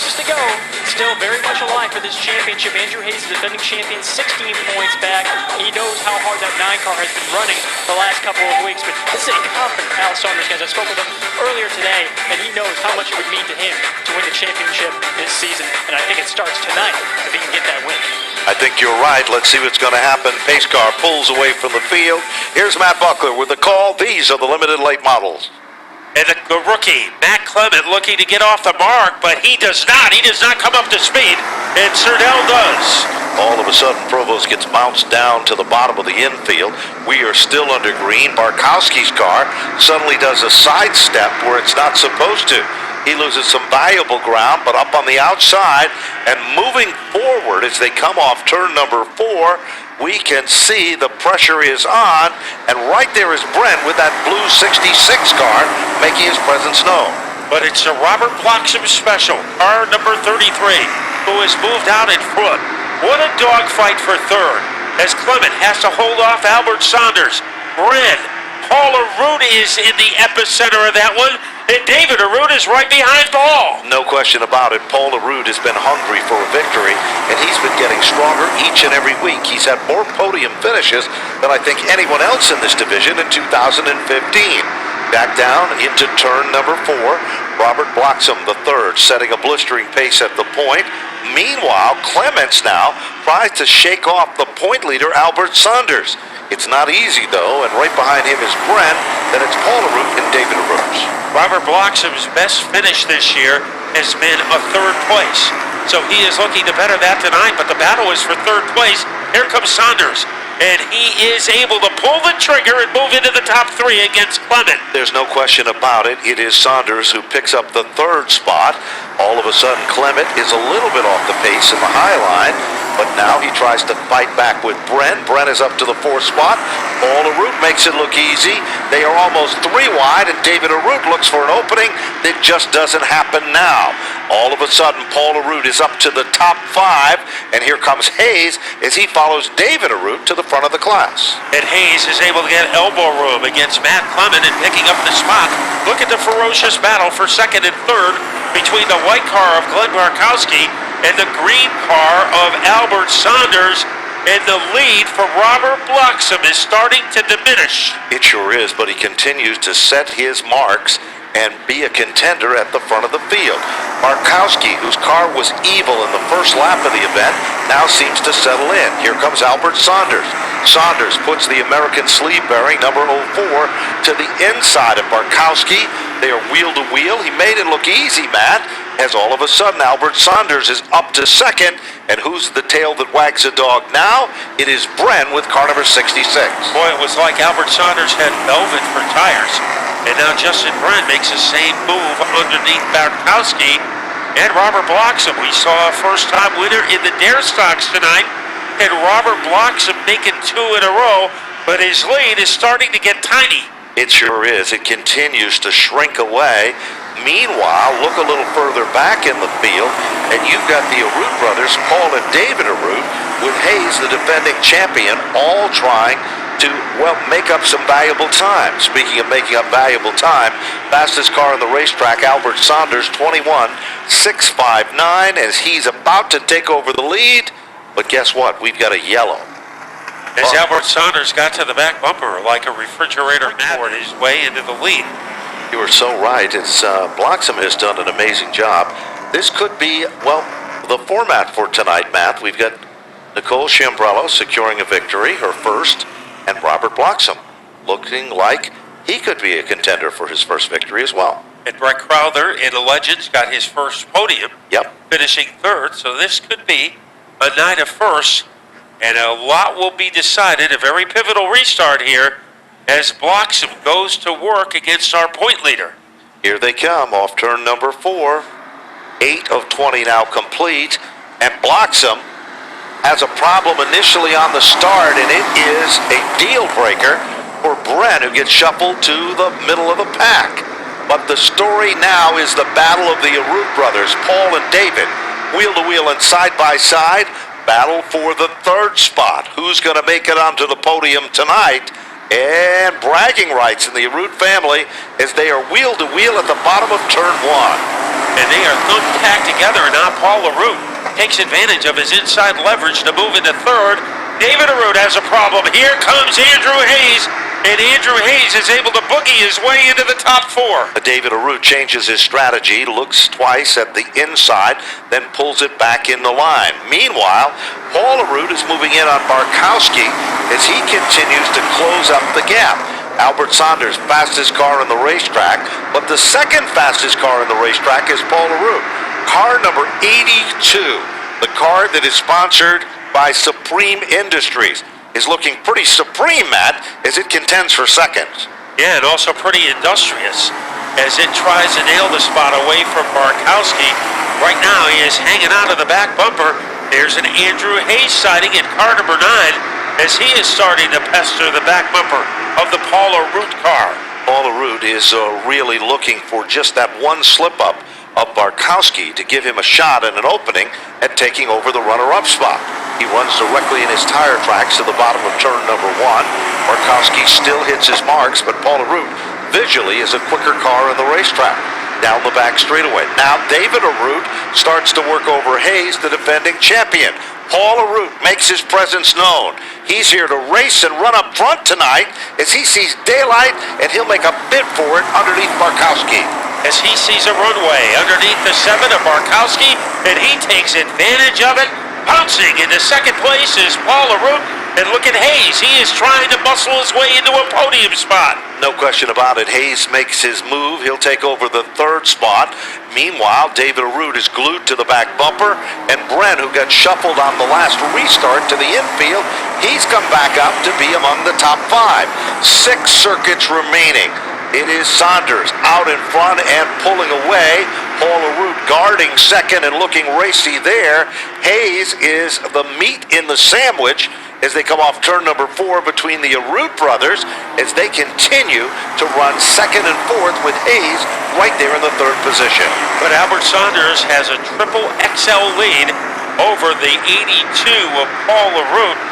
races to go. Still very much alive for this championship. Andrew Hayes, the defending champion, 16 points back. He knows how hard that 9 car has been running the last couple of weeks, but this is a confident Al Saunders, guys. I spoke with him earlier today, and he knows how much it would mean to him to win the championship this season, and I think it starts tonight if he can get that win. I think you're right. Let's see what's going to happen. Pace car pulls away from the field. Here's Matt Buckler with the call. These are the limited late models. And the rookie, Matt Clement, looking to get off the mark, but he does not. He does not come up to speed, and Serdell does. All of a sudden, Provost gets bounced down to the bottom of the infield. We are still under green. Barkowski's car suddenly does a sidestep where it's not supposed to. He loses some valuable ground, but up on the outside and moving forward as they come off turn number 4, we can see the pressure is on, and right there is Brent with that blue 66 car making his presence known. But it's a Robert Bloxham special, car number 33, who has moved out in front. What a dogfight for third, as Clement has to hold off Albert Saunders. Brent, Paul Arute is in the epicenter of that one, and David Arute is right behind Paul. No question about it. Paul Arute has been hungry for a victory, and he's been getting stronger each and every week. He's had more podium finishes than I think anyone else in this division in 2015. Back down into turn number 4. Robert Bloxham, the third, setting a blistering pace at the point. Meanwhile, Clements now tries to shake off the point leader, Albert Saunders. It's not easy, though, and right behind him is Brent. Then it's Paul Arute and David Arute. Robert Bloxham's best finish this year has been a third place. So he is looking to better that tonight, but the battle is for third place. Here comes Saunders, and he is able to pull the trigger and move into the top 3 against Clement. There's no question about it. It is Saunders who picks up the third spot. All of a sudden, Clement is a little bit off the pace in the high line, but now he tries to fight back with Brent. Brent is up to the 4th spot. Paul Arute makes it look easy. They are almost 3 wide, and David Arute looks for an opening that just doesn't happen now. All of a sudden, Paul Arute is up to the top 5, and here comes Hayes as he follows David Arute to the front of the class. And Hayes is able to get elbow room against Matt Clement and picking up the spot. Look at the ferocious battle for second and third between the white car of Glenn Barkowski and the green car of Albert Saunders, and the lead for Robert Bloxham is starting to diminish. It sure is, but he continues to set his marks and be a contender at the front of the field. Barkowski, whose car was evil in the first lap of the event, now seems to settle in. Here comes Albert Saunders. Saunders puts the American sleeve bearing, number 04, to the inside of Barkowski. They are wheel to wheel. He made it look easy, Matt, as all of a sudden Albert Saunders is up to second. And who's the tail that wags the dog now? It is Brent with car number 66. Boy, it was like Albert Saunders had velvet for tires. And now Justin Brent makes the same move underneath Barkowski and Robert Bloxham. We saw a first-time winner in the Dare Stocks tonight, and Robert Bloxham making 2 in a row, but his lead is starting to get tiny. It sure is. It continues to shrink away. Meanwhile, look a little further back in the field, and you've got the Arute brothers, Paul and David Arute, with Hayes, the defending champion, all trying to, well, make up some valuable time. Speaking of making up valuable time, fastest car on the racetrack, Albert Saunders, 21.659, as he's about to take over the lead. But guess what? We've got a yellow. As Albert Saunders got to the back bumper like a refrigerator poured his way into the lead. You are so right. It's Bloxham has done an amazing job. This could be, well, the format for tonight, Matt. We've got Nicole Chambrello securing a victory, her first, and Robert Bloxham looking like he could be a contender for his first victory as well. And Brett Crowther in the Legends got his first podium, finishing third, so this could be a night of firsts, and a lot will be decided, a very pivotal restart here, as Bloxham goes to work against our point leader. Here they come off turn number 4. 8 of 20 now complete, and Bloxham has a problem initially on the start, and it is a deal breaker for Brent, who gets shuffled to the middle of the pack. But the story now is the battle of the Arute brothers, Paul and David, wheel to wheel and side by side, battle for the 3rd spot. Who's going to make it onto the podium tonight? And bragging rights in the Arute family as they are wheel to wheel at the bottom of turn 1. and they are thumbtacked together, and now Paul LaRue takes advantage of his inside leverage to move into third. David Arute has a problem. Here comes Andrew Hayes, and Andrew Hayes is able to boogie his way into the top four. David Arute changes his strategy, looks twice at the inside, then pulls it back in the line. Meanwhile, Paul Arute is moving in on Barkowski as he continues to close up the gap. Albert Saunders, fastest car on the racetrack, but the second fastest car on the racetrack is Paul Arute. Car number 82, the car that is sponsored by Supreme Industries, is looking pretty supreme, Matt, as it contends for second. Yeah, and also pretty industrious as it tries to nail the spot away from Barkowski. Right now, he is hanging out of the back bumper. There's an Andrew Hayes sighting in car number 9 as he is starting to pester the back bumper of the Paul Arute car. Paul Arute is really looking for just that one slip-up of Barkowski to give him a shot and an opening at taking over the runner-up spot. He runs directly in his tire tracks to the bottom of turn number 1. Barkowski still hits his marks, but Paul Arute visually is a quicker car on the racetrack. Down the back straightaway. Now David Arute starts to work over Hayes, the defending champion. Paul Arute makes his presence known. He's here to race and run up front tonight as he sees daylight, and he'll make a bid for it underneath Barkowski. As he sees a runway underneath the 7 of Barkowski, and he takes advantage of it. Pouncing into second place is Paul Arute, and look at Hayes. He is trying to muscle his way into a podium spot. No question about it. Hayes makes his move. He'll take over the 3rd spot. Meanwhile, David Arute is glued to the back bumper, and Brent, who got shuffled on the last restart to the infield, he's come back up to be among the top 5. 6 circuits remaining. It is Saunders out in front and pulling away. Paul Arute guarding second and looking racy there. Hayes is the meat in the sandwich as they come off turn number 4 between the Arute brothers as they continue to run second and fourth with Hayes right there in the 3rd position. But Albert Saunders has a triple XL lead over the 82 of Paul Arute,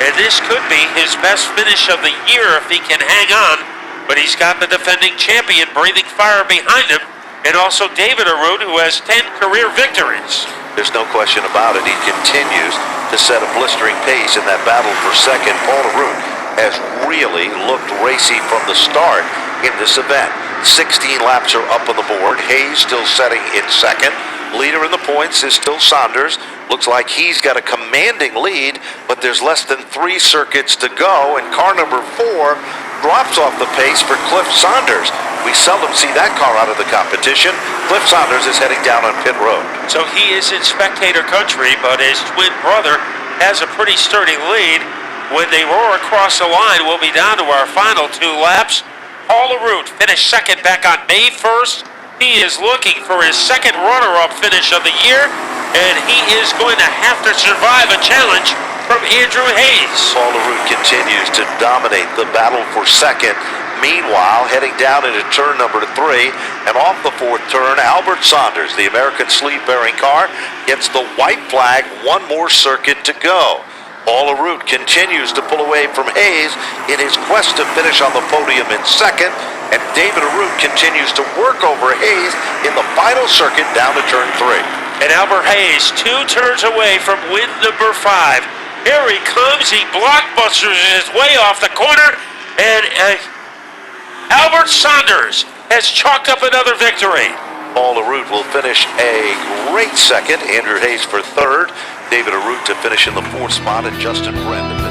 and this could be his best finish of the year if he can hang on. But he's got the defending champion breathing fire behind him, and also David Arute, who has 10 career victories. There's no question about it. He continues to set a blistering pace in that battle for second. Paul Arute has really looked racy from the start in this event. 16 laps are up on the board. Hayes still setting in second. Leader in the points is still Saunders. Looks like he's got a commanding lead, but there's less than 3 circuits to go, and car number 4 drops off the pace for Cliff Saunders. We seldom see that car out of the competition. Cliff Saunders is heading down on pit road. So he is in spectator country, but his twin brother has a pretty sturdy lead. When they roar across the line, we'll be down to our final 2 laps. Paul Arute finished second back on May 1st. He is looking for his second runner-up finish of the year, and he is going to have to survive a challenge from Andrew Hayes. Paul Arute continues to dominate the battle for second. Meanwhile, heading down into turn number 3 and off the 4th turn, Albert Saunders, the American sleeve-bearing car, gets the white flag. 1 more circuit to go. Paul Arute continues to pull away from Hayes in his quest to finish on the podium in second, and David Arute continues to work over Hayes in the final circuit down to turn 3. And Albert Hayes 2 turns away from win number 5. Here he comes. He blockbusters his way off the corner, and Albert Saunders has chalked up another victory. Paul Arute will finish a great second. Andrew Hayes for 3rd. David Arute to finish in the 4th spot, and Justin Brent to finish